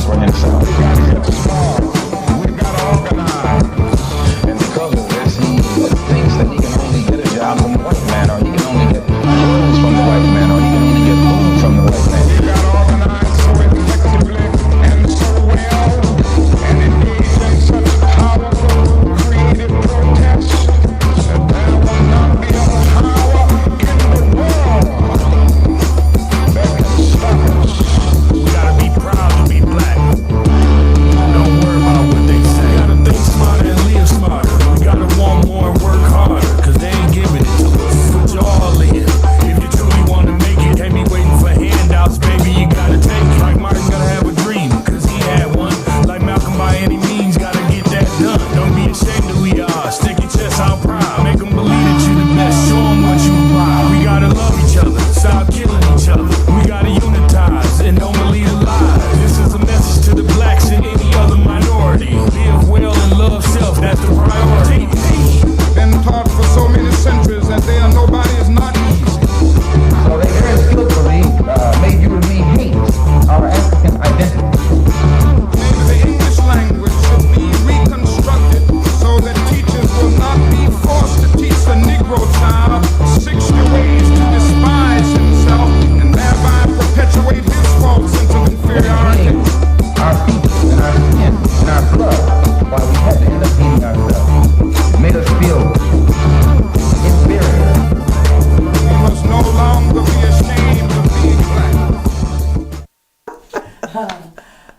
for himself. We got to get small. We got to organize. And because of this, he thinks that he can only get a job from the white man, or he can only get clothes from the white man, or he can only get food from the white man. We got to organize so effectively and so well, and engage in such powerful, creative protests that there will not be a power in the world that can stop us. We gotta be proud to be black. Don't worry about what they say. We gotta think smarter and live smarter. We gotta want more and work harder, cause they ain't giving it to us. Put your all in. If you truly wanna make it, can't be waiting for handouts, baby. You gotta take it. Like Martin gotta have a dream, cause he had one. Like Malcolm, by any means, gotta get that done. Don't be ashamed of who you are. Stick your chest out proud. Make them believe that you the best. Show them what you about. We gotta love each other. Stop killing each other. We gotta unitize and don't believe the lies. This is a message to the blacks and any other minority. Live well and love self. That's the priority. Been taught for so many centuries that they are nobody is not easy. So they very skillfully made you and me hate our African identity. Maybe the English language should be reconstructed so that teachers will not be forced to teach the Negro child 60 ways to despise himself and thereby perpetuate his false sense of inferiority. Our features and our skin and our blood, while we had to end up hating ourselves, it made us feel inferior. We must no longer be ashamed of being black.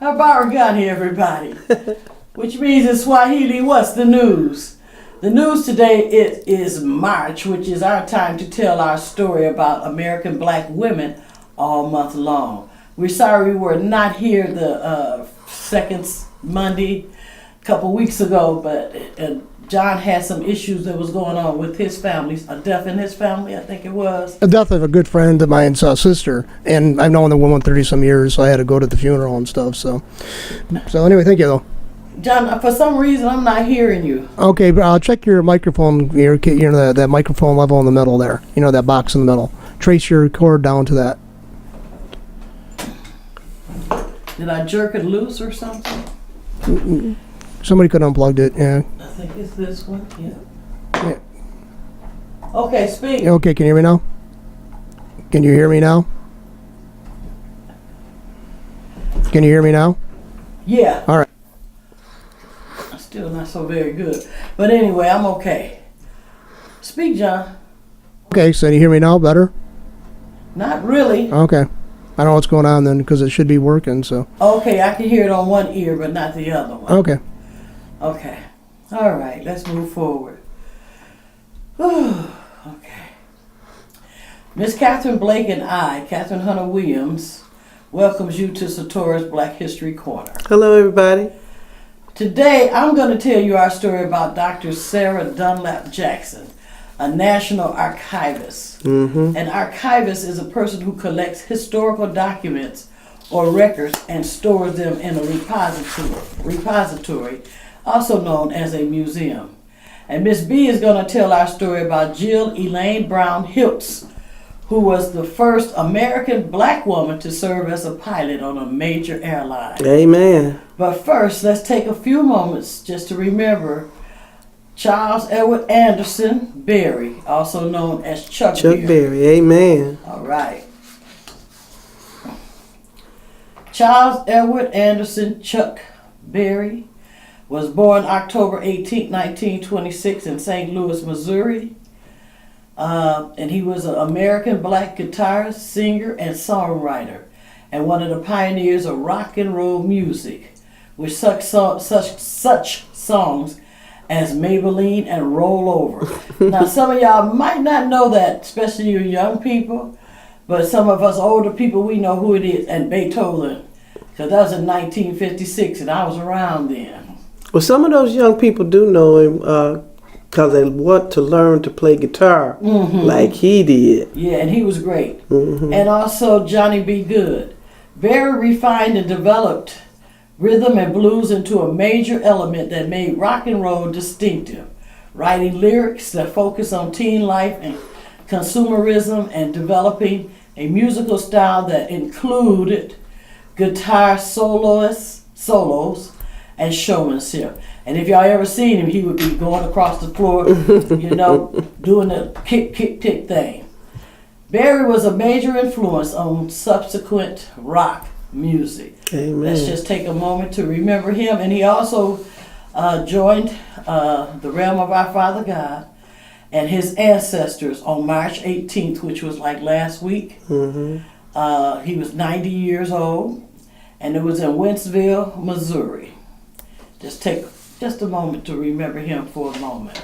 Habarigani, everybody. Which means in Swahili, what's the news? The news today is March, which is our time to tell our story about American black women all month long. We're sorry we were not here the second Monday a couple weeks ago, but John had some issues that was going on with his family, a death in his family, I think it was. The death of a good friend of mine's sister, and I've known the woman 30-some years, so I had to go to the funeral and stuff. So anyway, thank you though. John, for some reason I'm not hearing you. Okay, but I'll check your microphone. That microphone level in the middle there. You know, that box in the middle. Trace your cord down to that. Did I jerk it loose or something? Mm-mm. Somebody could have unplugged it. Yeah. I think it's this one. Yeah. Okay, speak. Okay, can you hear me now? Can you hear me now? Can you hear me now? Yeah. All right. Still not so very good. But anyway, I'm okay. Speak, John. Okay, so you hear me now better? Not really. Okay. I don't know what's going on then, because it should be working, so. Okay, I can hear it on one ear, but not the other one. Okay. Okay. All right, let's move forward. Okay. Miss Catherine Blake and I, Catherine Hunter Williams, welcomes you to Satora's Black History Corner. Hello, everybody. Today, I'm going to tell you our story about Dr. Sara Dunlop Jackson, a national archivist. Mm-hmm. An archivist is a person who collects historical documents or records and stores them in a repository, also known as a museum. And Miss B is going to tell our story about Jill Elaine Brown-Hiltz, who was the first American black woman to serve as a pilot on a major airline. Amen. But first, let's take a few moments just to remember Charles Edward Anderson Berry, also known as Chuck Berry. Amen. All right. Charles Edward Anderson Chuck Berry was born October 18, 1926 in St. Louis, Missouri. And he was an American black guitarist, singer, and songwriter, and one of the pioneers of rock and roll music, with such songs as Maybelline and Roll Over. Now, some of y'all might not know that, especially you young people, but some of us older people, we know who it is, and Beethoven, because that was in 1956, and I was around then. Well, some of those young people do know him because they want to learn to play guitar like he did. Yeah, and he was great. Mm-hmm. And also Johnny B. Good. Very refined and developed rhythm and blues into a major element that made rock and roll distinctive, writing lyrics that focus on teen life and consumerism, and developing a musical style that included guitar soloists, solos and showmanship. And if y'all ever seen him, he would be going across the floor, doing the kick, tick thing. Barry was a major influence on subsequent rock music. Amen. Let's just take a moment to remember him. And he also joined the realm of our Father God and his ancestors on March 18th, which was like last week. Mm-hmm. He was 90 years old, and it was in Wentzville, Missouri. Just take just a moment to remember him for a moment.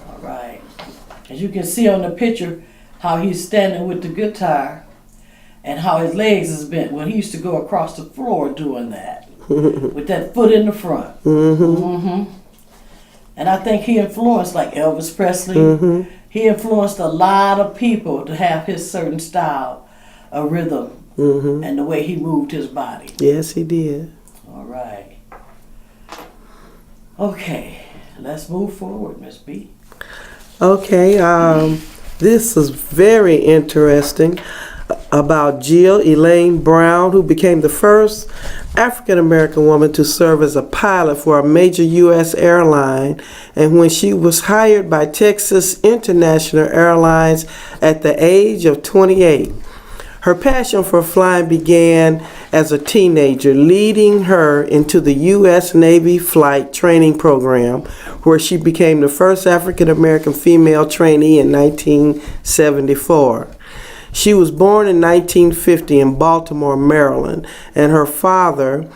All right. As you can see on the picture, how he's standing with the guitar and how his legs is bent. Well, he used to go across the floor doing that with that foot in the front. Mm-hmm. Mm-hmm. And I think he influenced like Elvis Presley. Mm-hmm. He influenced a lot of people to have his certain style of rhythm and the way he moved his body. Yes, he did. All right. Okay, let's move forward, Miss B. Okay, this is very interesting about Jill Elaine Brown, who became the first African-American woman to serve as a pilot for a major U.S. airline, and when she was hired by Texas International Airlines at the age of 28. Her passion for flying began as a teenager, leading her into the U.S. Navy Flight Training Program, where she became the first African-American female trainee in 1974. She was born in 1950 in Baltimore, Maryland, and her father,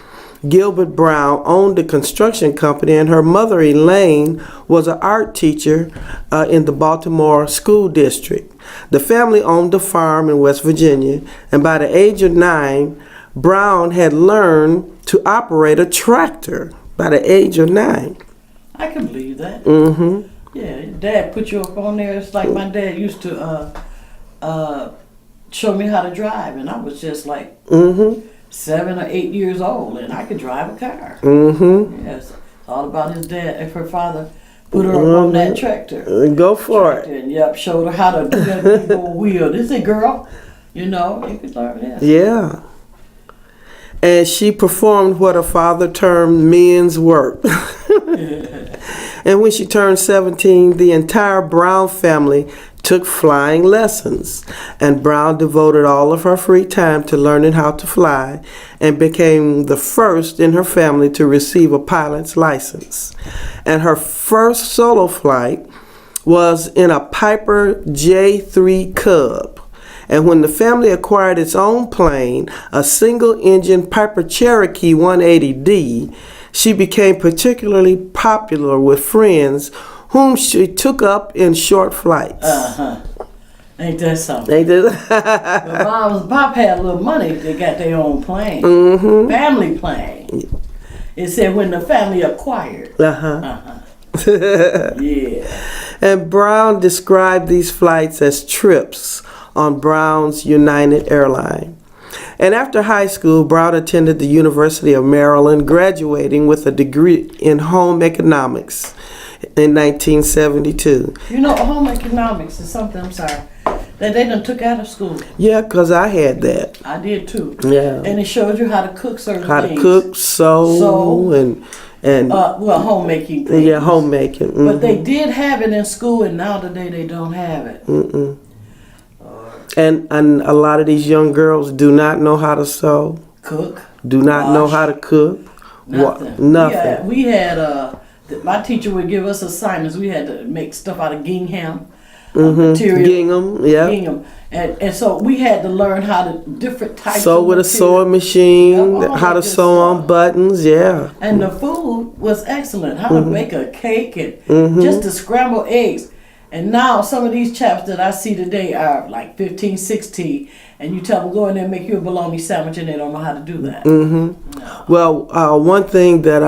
Gilbert Brown, owned a construction company, and her mother, Elaine, was an art teacher in the Baltimore School District. The family owned a farm in West Virginia, and by the age of 9, Brown had learned to operate a tractor by the age of 9. I can believe that. Mm-hmm. Yeah, your dad put you up on there. It's like my dad used to show me how to drive, and I was just like 7 or 8 years old, and I could drive a car. Mm-hmm. Yes, it's all about his dad. If her father put her up on that tractor, go for it. And showed her how to do that big old wheel. This is girl, you could learn this. Yeah. And she performed what her father termed men's work. And when she turned 17, the entire Brown family took flying lessons, and Brown devoted all of her free time to learning how to fly and became the first in her family to receive a pilot's license. And her first solo flight was in a Piper J3 Cub. And when the family acquired its own plane, a single-engine Piper Cherokee 180D, she became particularly popular with friends whom she took up in short flights. Ain't that something? Ain't that? Bob had a little money. They got their own plane, family plane. It said when the family acquired. Yeah. And Brown described these flights as trips on Brown's United Airline. And after high school, Brown attended the University of Maryland, graduating with a degree in home economics in 1972. Home economics is something, I'm sorry, that they done took out of school. Yeah, because I had that. I did too. Yeah. And it showed you how to cook certain things. How to cook, sew, and homemaking things. Yeah, homemaking. Mm-hmm. But they did have it in school, and now today they don't have it. Mm-mm. And a lot of these young girls do not know how to sew. Cook. Do not know how to cook. Nothing. Nothing. We had my teacher would give us assignments. We had to make stuff out of gingham material. Gingham, yeah. Gingham. And so we had to learn how to different types sew of with material. a sewing machine, how to sew on buttons, yeah. And the food was excellent. How to make a cake and just to scramble eggs. And now some of these chaps that I see today are like 15, 16, and you tell them go in there and make you a bologna sandwich, and they don't know how to do that. Mm-hmm. No. Well, one thing that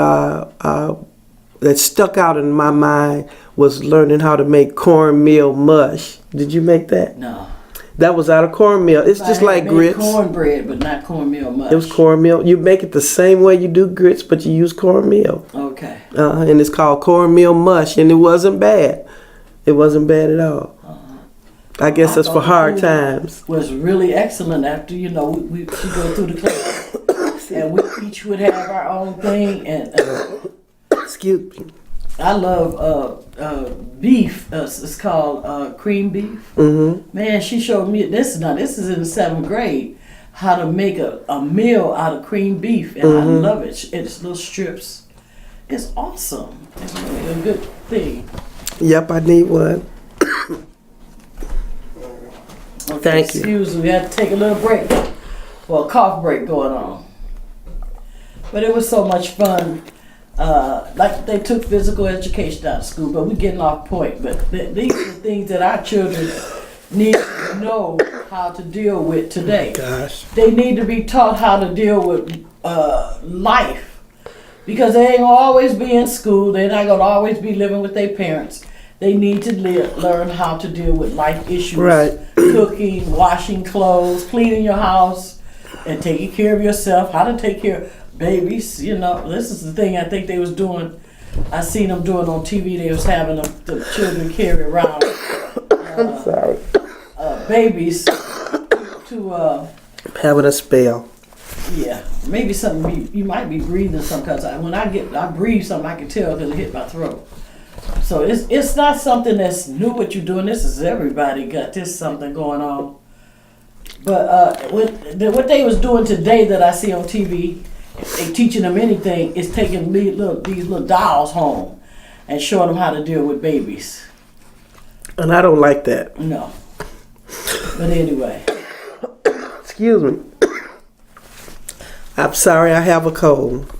that stuck out in my mind was learning how to make cornmeal mush. Did you make that? No. That was out of cornmeal. It's just like grits. Cornbread, but not cornmeal mush. It was cornmeal. You make it the same way you do grits, but you use cornmeal. Okay. And it's called cornmeal mush, and it wasn't bad. It wasn't bad at all. I guess that's for hard times. Was really excellent after, we go through the class. and we each would have our own thing. And Excuse me. I love beef. It's called cream beef. Mm-hmm. Man, she showed me this is in the 7th grade, how to make a meal out of cream beef, and I love it. It's little strips. It's awesome. It's really a good thing. Yep, I need one. Okay, Thank you. excuse me, we had to take a little break. Well, a cough break going on. But it was so much fun. Like they took physical education out of school, but we're getting off point. But these are things that our children need to know how to deal with today. Gosh. They need to be taught how to deal with life, because they ain't gonna always be in school. They're not gonna always be living with their parents. They need to learn how to deal with life issues. Right. Cooking, washing clothes, cleaning your house, and taking care of yourself. How to take care of babies. You know, this is the thing I think they was doing. I seen them doing on TV. They was having the children carry around I'm sorry. babies to Having a spell. yeah, maybe something you might be breathing some, because when I breathe something, I can tell because it hit my throat. So it's not something that's new what you're doing. This is everybody got this something going on. But what they was doing today that I see on TV, they teaching them anything, is taking these little dolls home and showing them how to deal with babies. And I don't like that. No. But anyway. Excuse me. I'm sorry, I have a cold.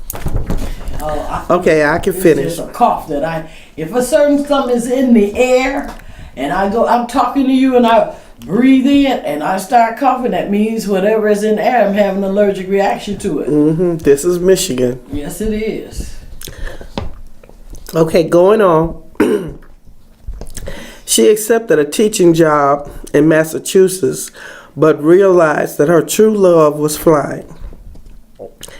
Okay, I can finish. It's a cough that if a certain something is in the air and I'm talking to you and I breathe in and I start coughing, that means whatever is in the air, I'm having an allergic reaction to it. Mm-hmm. This is Michigan. Yes, it is. Okay, going on. She accepted a teaching job in Massachusetts, but realized that her true love was flying.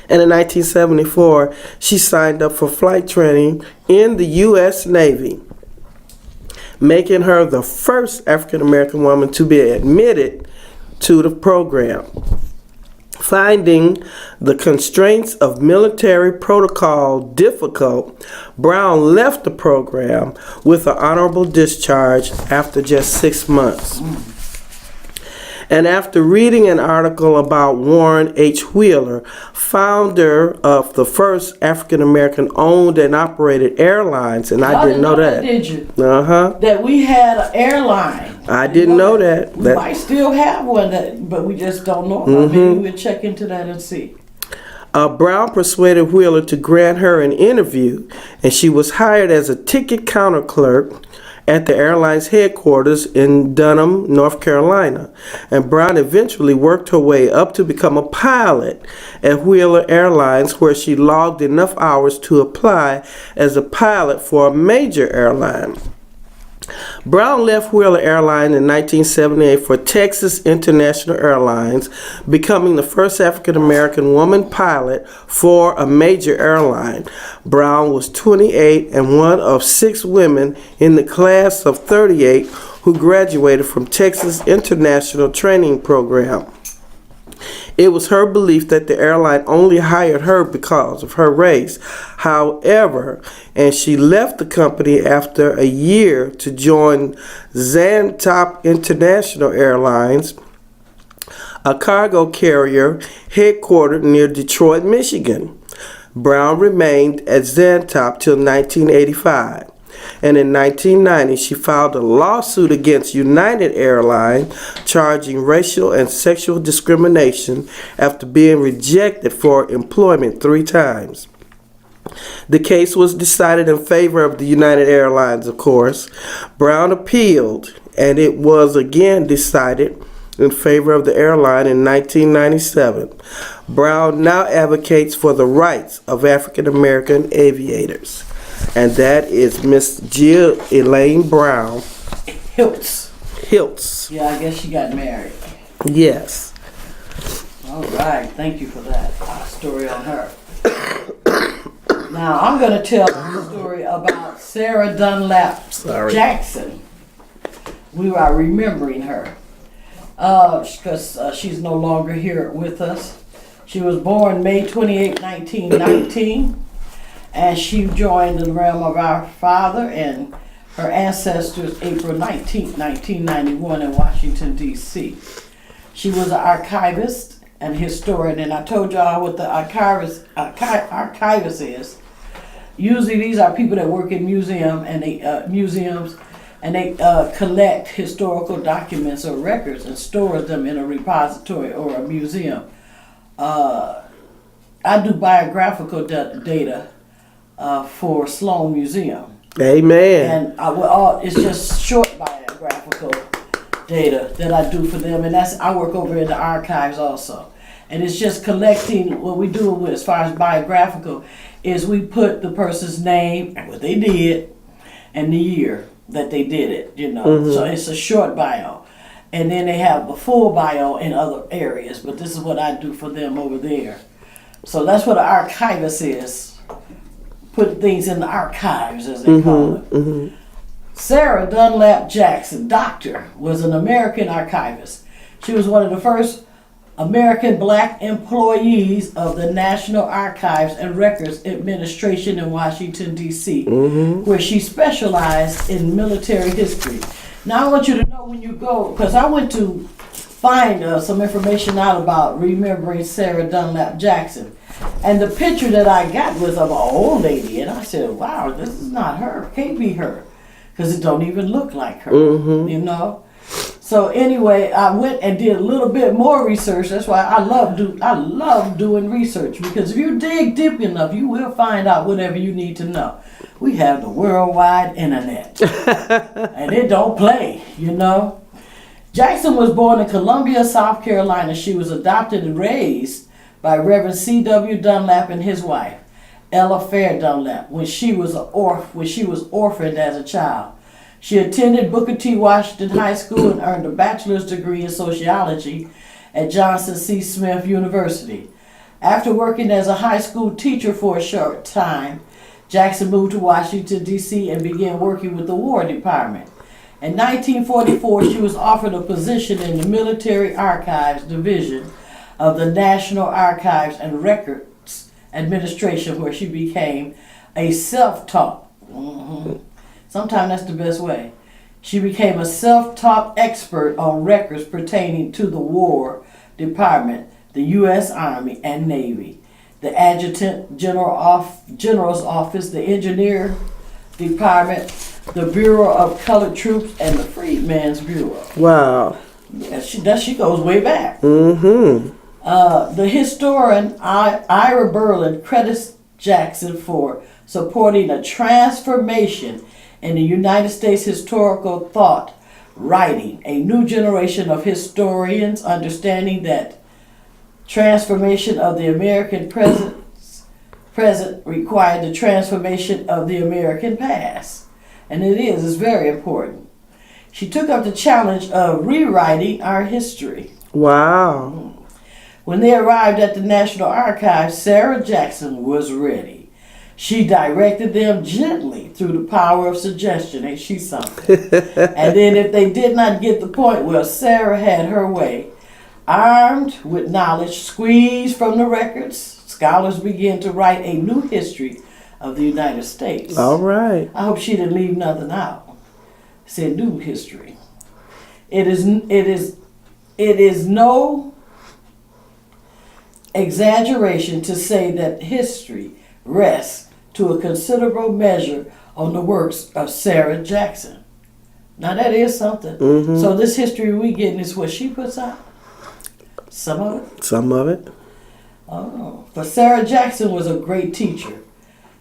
And in 1974, she signed up for flight training in the U.S. Navy, making her the first African-American woman to be admitted to the program. Finding the constraints of military protocol difficult, Brown left the program with an honorable discharge after just 6 months. And after reading an article about Warren H. Wheeler, founder of the first African-American owned and operated airlines, and I didn't know that. Did you? Uh-huh. That we had an airline. I didn't know that. We might still have one, but we just don't know. Maybe we'll check into that and see. Brown persuaded Wheeler to grant her an interview, and she was hired as a ticket counter clerk at the airline's headquarters in Dunham, North Carolina. And Brown eventually worked her way up to become a pilot at Wheeler Airlines, where she logged enough hours to apply as a pilot for a major airline. Brown left Wheeler Airlines in 1978 for Texas International Airlines, becoming the first African-American woman pilot for a major airline. Brown was 28 and one of 6 women in the class of 38 who graduated from Texas International Training Program. It was her belief that the airline only hired her because of her race. However, and she left the company after a year to join Zantop International Airlines, a cargo carrier headquartered near Detroit, Michigan. Brown remained at Zantop till 1985. And in 1990, she filed a lawsuit against United Airlines, charging racial and sexual discrimination after being rejected for employment 3 times. The case was decided in favor of the United Airlines, of course. Brown appealed, and it was again decided in favor of the airline in 1997. Brown now advocates for the rights of African American aviators. And that is Miss Jill Elaine Brown-Hiltz. Yeah, I guess she got married. Yes. All right, thank you for that story on her. Now I'm going to tell a story about Sara Dunlop Jackson. We are remembering her because she's no longer here with us. She was born May 28, 1919, and she joined the realm of our father and her ancestors April 19, 1991 in Washington, D.C. She was an archivist and historian, and I told y'all what the archivist is. Usually these are people that work in museums, and they collect historical documents or records and store them in a repository or a museum. I do biographical data for Sloan Museum. Amen. And it's just short biographical data that I do for them, and I work over in the archives also. And it's just collecting. What we do with as far as biographical is we put the person's name and what they did and the year that they did it, So it's a short bio. And then they have a full bio in other areas, but this is what I do for them over there. So that's what an archivist is. Put things in the archives, as they call it. Sara Dunlop Jackson, doctor, was an American archivist. She was one of the first American black employees of the National Archives and Records Administration in Washington, D.C., where she specialized in military history. Now I want you to know when you go, because I went to find some information out about remembering Sara Dunlop Jackson. And the picture that I got was of an old lady, and I said, wow, this is not her, can't be her, because it don't even look like her, So anyway, I went and did a little bit more research. That's why I love doing research, because if you dig deep enough, you will find out whatever you need to know. We have the worldwide internet, and it don't play, Jackson was born in Columbia, South Carolina. She was adopted and raised by Reverend C.W. Dunlap and his wife, Ella Fair Dunlap, when she was orphaned as a child. She attended Booker T. Washington High School and earned a bachelor's degree in sociology at Johnson C. Smith University. After working as a high school teacher for a short time, Jackson moved to Washington, D.C. and began working with the War Department. In 1944, she was offered a position in the Military Archives Division of the National Archives and Records Administration, where she became a self-taught. Sometimes that's the best way. She became a self-taught expert on records pertaining to the War Department, the U.S. Army and Navy, the Adjutant General's Office, the Engineer Department, the Bureau of Colored Troops, and the Freedmen's Bureau. Wow. Yeah, she goes way back. The historian Ira Berlin credits Jackson for supporting a transformation in the United States historical thought, writing a new generation of historians understanding that transformation of the American present required the transformation of the American past. And it's very important. She took up the challenge of rewriting our history. Wow. When they arrived at the National Archives, Sara Jackson was ready. She directed them gently through the power of suggestion. Ain't she something? And then if they did not get the point, well, Sara had her way. Armed with knowledge squeezed from the records, scholars began to write a new history of the United States. All right. I hope she didn't leave nothing out. It said new history. It is no exaggeration to say that history rests to a considerable measure on the works of Sara Jackson. Now that is something. So this history we getting is what she puts out? Some of it? Some of it. Oh. But Sara Jackson was a great teacher.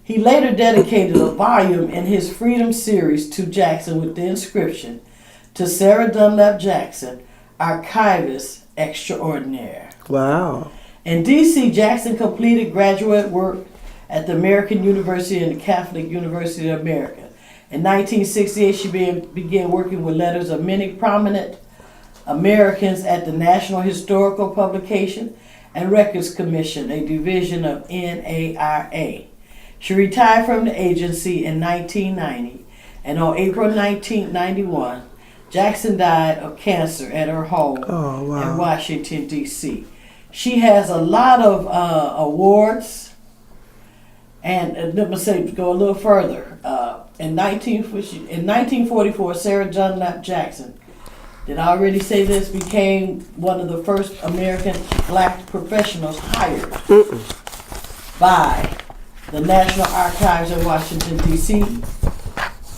He later dedicated a volume in his Freedom series to Jackson with the inscription, "To Sara Dunlop Jackson, Archivist Extraordinaire." Wow. In D.C., Jackson completed graduate work at the American University and the Catholic University of America. In 1968, she began working with letters of many prominent Americans at the National Historical Publication and Records Commission, a division of NARA. She retired from the agency in 1990, and on April 19, 1991, Jackson died of cancer at her home in Washington, D.C. She has a lot of awards. And let me say, go a little further. In 1944, Sara Dunlop Jackson, did I already say this, became one of the first American black professionals hired by the National Archives in Washington, D.C.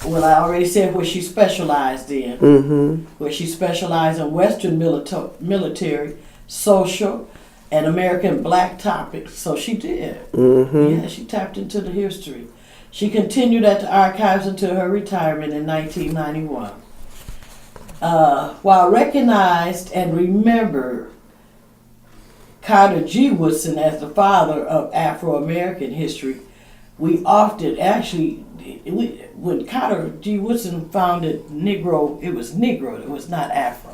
Well, I already said what she specialized in. Where she specialized in Western military, social, and American black topics. So she did. Yeah, she tapped into the history. She continued at the archives until her retirement in 1991. While recognized and remembered Carter G. Woodson as the father of Afro-American history, we often when Carter G. Woodson founded Negro, it was not Afro.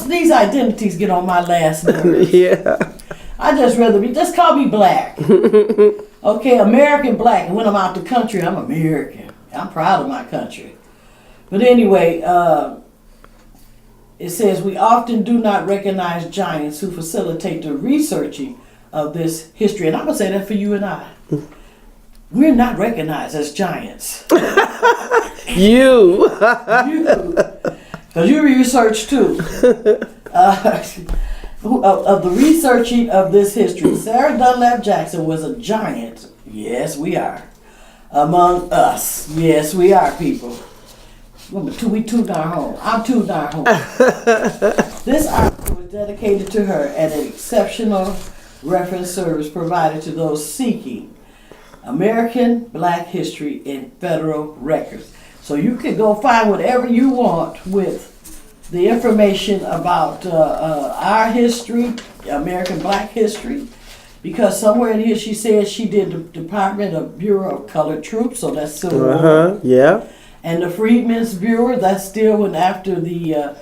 These identities get on my last nerves. Yeah. I just call me black. Okay, American black. And when I'm out the country, I'm American. I'm proud of my country. But anyway, it says we often do not recognize giants who facilitate the researching of this history. And I'm going to say that for you and I. We're not recognized as giants. You. Because you research too. Of the researching of this history, Sara Dunlop Jackson was a giant. Yes, we are. Among us. Yes, we are, people. We too darn home. I'm too darn home. This article was dedicated to her and an exceptional reference service provided to those seeking American Black history in federal records. So you can go find whatever you want with the information about our history, American Black history, because somewhere in here she says she did the Department of Bureau of Colored Troops, so that's Civil War. Yeah. And the Freedmen's Bureau, that's still when after the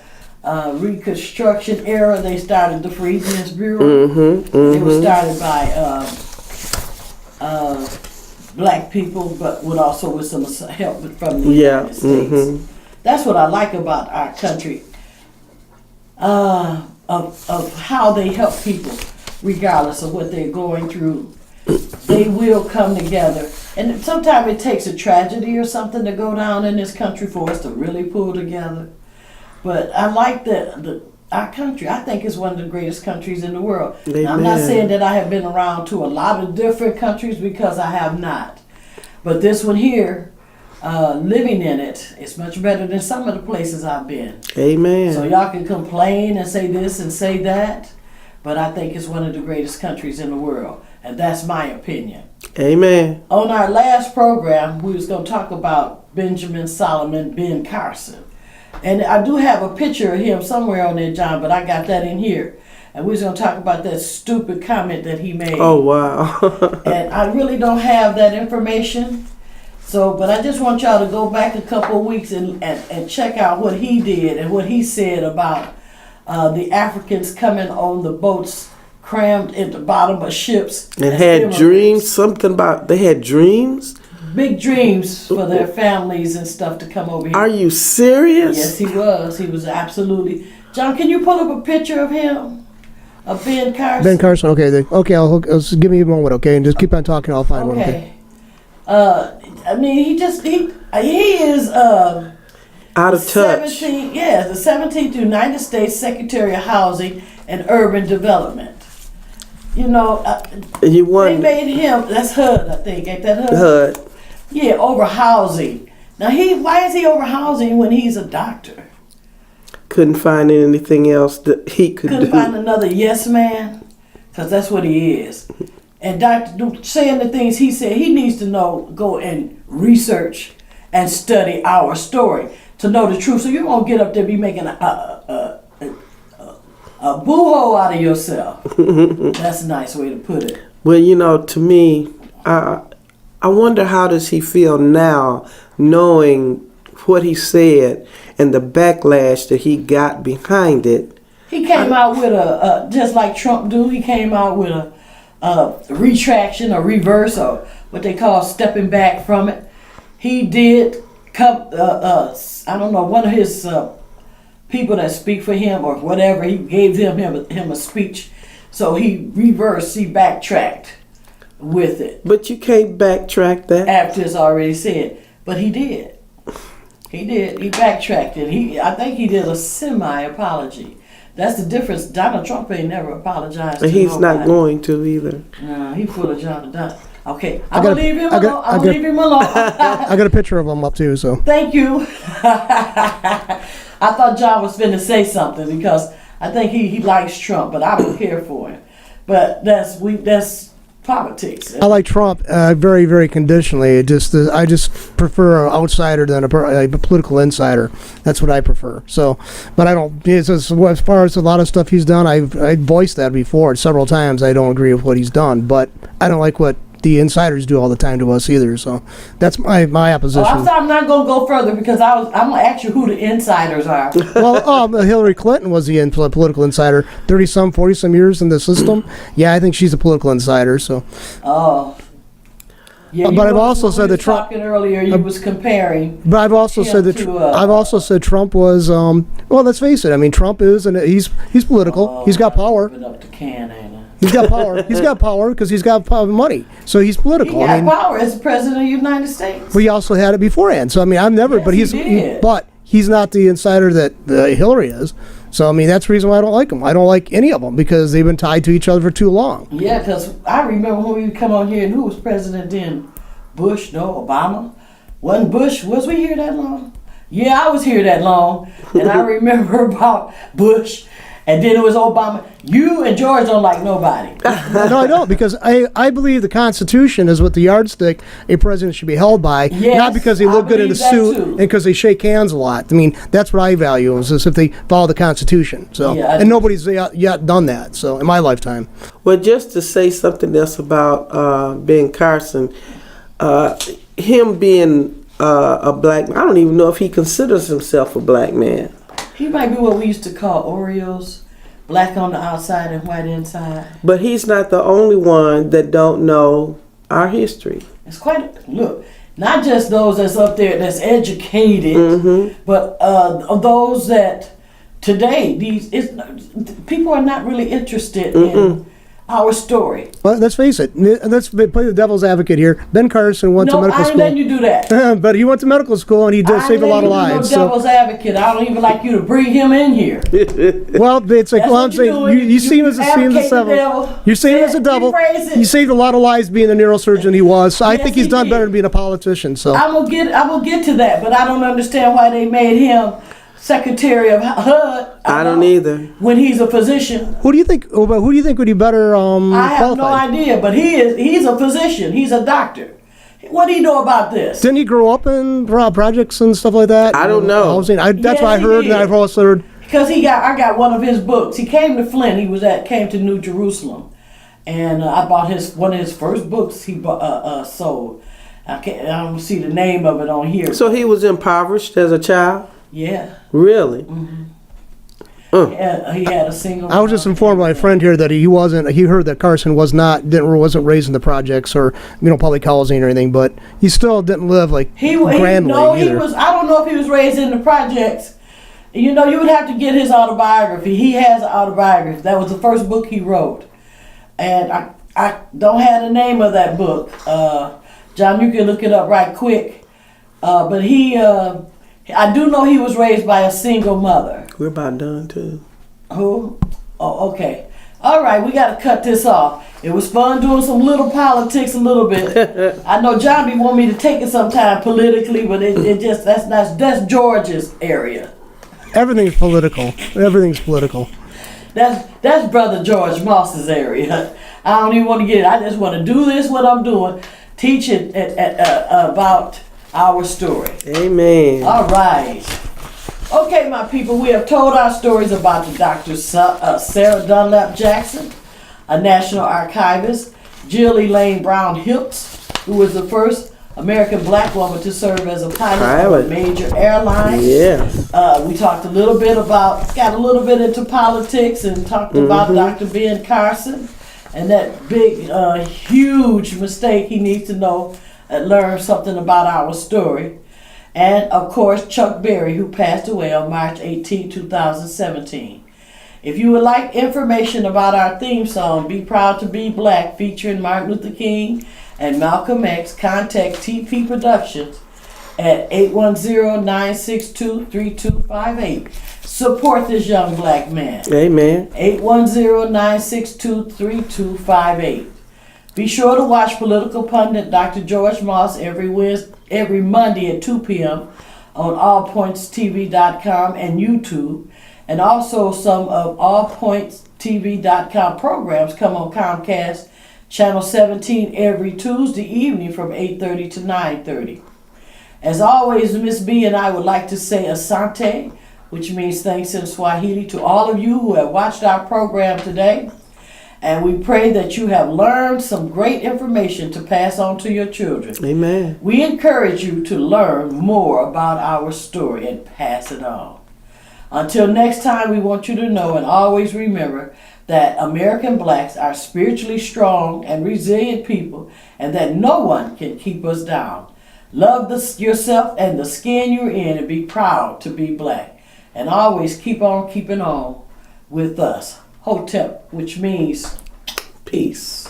Reconstruction era, they started the Freedmen's Bureau. It was started by black people, but also with some help from the United States. That's what I like about our country, of how they help people, regardless of what they're going through. They will come together. And sometimes it takes a tragedy or something to go down in this country for us to really pull together. But I like our country. I think it's one of the greatest countries in the world. Now, I'm not saying that I have been around to a lot of different countries, because I have not. But this one here, living in it, is much better than some of the places I've been. Amen. So y'all can complain and say this and say that, but I think it's one of the greatest countries in the world. And that's my opinion. Amen. On our last program, we was going to talk about Benjamin Solomon Ben Carson. And I do have a picture of him somewhere on there, John, but I got that in here. And we was going to talk about that stupid comment that he made. Oh, wow. And I really don't have that information. So, but I just want y'all to go back a couple of weeks and check out what he did and what he said about the Africans coming on the boats crammed at the bottom of ships. And had dreams, something about, they had dreams? Big dreams for their families and stuff to come over here. Are you serious? Yes, he was. He was absolutely. John, can you pull up a picture of him? Of Ben Carson? Ben Carson, okay. I'll give me a moment, okay? And just keep on talking, I'll find one, okay? I mean, he is out of touch. The 17th United States Secretary of Housing and Urban Development. You know, they made him, that's HUD, I think, ain't that HUD? HUD. Yeah, over housing. Now, why is he over housing when he's a doctor? Couldn't find anything else that he could do. Couldn't find another yes man, because that's what he is. And Dr. saying the things he said, he needs to go and research and study our story to know the truth. So you won't get up there and be making a boo-hoo out of yourself. That's a nice way to put it. Well, you know, to me, I wonder how does he feel now, knowing what he said and the backlash that he got behind it. He came out with just like Trump do, he came out with a retraction or reverse, or what they call stepping back from it. He did come, I don't know, one of his people that speak for him or whatever. He gave him a speech, so he backtracked with it But you can't backtrack that. after it's already said. But he did. He did. He backtracked it. I think he did a semi-apology. That's the difference. Donald Trump ain't never apologized. And to he's not nobody. going to either. No, he full of John Dunn. Okay, I I'm got gonna a- leave him I got- alone. I I'm got- gonna leave him alone. I got a picture of him up too. So Thank you. I thought John was finna say something because I think he likes Trump, but I don't care for him. But that's politics. I like Trump very, very conditionally. I just prefer an outsider than a political insider. That's what I prefer. So, but I don't. As far as a lot of stuff he's done, I voiced that before several times. I don't agree with what he's done, but I don't like what the insiders do all the time to us either. So that's my opposition. I'm not gonna go further because I'm gonna ask you who the insiders are. Well, Hillary Clinton was the political insider, 30-some, 40-some years in the system. Yeah, I think she's a political insider. So, Oh. Yeah, But I've also said that Trump. talking earlier, you was comparing. But I've also him said that to, I've also said Trump was. Well, let's face it. I mean, Trump is, and he's political. He's got power. Open up the can, ain't I? He's got power. He's got power because he's got money. So he's He political. got I mean, power as the president of the United States. we also had it beforehand. So I mean, I've never. Yes, but he he's. did. But he's not the insider that Hillary is. So I mean, that's the reason why I don't like him. I don't like any of them because they've been tied to each other for too long. Yeah, because I remember when we would come on here and who was president then? Bush, no, Obama. Wasn't Bush, was we here that long? Yeah, I was here that long. And I remember about Bush. And then it was Obama. You and George don't like nobody. No, I don't, because I believe the Constitution is what the yardstick a president should be held by, Yes, not because they I look good in a believe that suit too. and because they shake hands a lot. I mean, that's what I value, is if they follow the Constitution. So, Yeah, I and do. nobody's yet done that. So, in my lifetime, Well, just to say something else about Ben Carson, him being a black man, I don't even know if he considers himself a black man. He might be what we used to call Oreos. Black on the outside and white inside. But he's not the only one that don't know our history. It's quite, look, not just those that's up there that's educated, but those that today, people are not really interested in our story. well, let's face it. Let's play the devil's advocate here. Ben Carson went to No, medical I ain't letting you do that. school, but he went to medical school and he did I save a ain't lot of letting you do lives. No So, devil's advocate. I don't even like you to bring him in here. well, it's like, That's well, I'm what you're saying doing. you see him as a advocate the devil. devil. You see him as a devil. Rephrase it. He saved a lot of lives being the neurosurgeon he was. So I Yes, think he's he done did. better than being a politician. So. I will get to that, but I don't understand why they made him Secretary of HUD. I don't either. When he's a physician. Who do you think? Who do you think would be better I have no qualified? idea, but he's a physician. He's a doctor. What do you know about this? Didn't he grow up in projects and stuff like that? I don't know. Housing? That's Yes, what I he heard, did. and I've also heard. Because I got one of his books. He came to Flint. Came to New Jerusalem, and I bought one of his first books. He sold. I don't see the name of it on here. So he was impoverished as a child? Yeah, Really? he had a single. I was just informed by a friend here that he wasn't. He heard that Carson wasn't raised in the projects or public housing or anything, but he still didn't live like grandly either. He was. I don't know if he was raised in the projects. You would have to get his autobiography. He has an autobiography. That was the first book he wrote, and I don't have the name of that book. John, you can look it up right quick. But I do know he was raised by a single mother. We're about done too. Who? Oh, okay. All right, we got to cut this off. It was fun doing some little politics a little bit. I know John B want me to take it sometime politically, but it just that's George's area. Everything's political. Everything's political. That's Brother George Moss's area. I don't even want to get it. I just want to do this, what I'm doing, teach it about our story. Amen. All right. Okay, my people, we have told our stories about the Dr. Sara Dunlop Jackson, a national archivist, Jill Elaine Brown-Hiltz, who was the first American black woman to serve as a pilot of a major airline. Yes. We talked a little bit got a little bit into politics and talked about Dr. Ben Carson and that big, huge mistake he needs to know and learn something about our story. and of course Chuck Berry, who passed away on March 18, 2017. If you would like information about our theme song, Be Proud to Be Black, featuring Martin Luther King and Malcolm X, contact TP Productions at 810-962-3258. Support this young black man. Amen. 810-962-3258. Be sure to watch political pundit Dr. George Moss every Monday at 2 p.m. on allpointstv.com and YouTube. And also some of allpointstv.com programs come on Comcast Channel 17 every Tuesday evening from 8:30 to 9:30. As always, Miss B and I would like to say asante, which means thanks in Swahili, to all of you who have watched our program today. And we pray that you have learned some great information to pass on to your children. Amen. We encourage you to learn more about our story and pass it on. Until next time, we want you to know and always remember that American blacks are spiritually strong and resilient people, and that no one can keep us down. Love yourself and the skin you're in, and be proud to be black. And always keep on keeping on with us. Hotep, which means peace.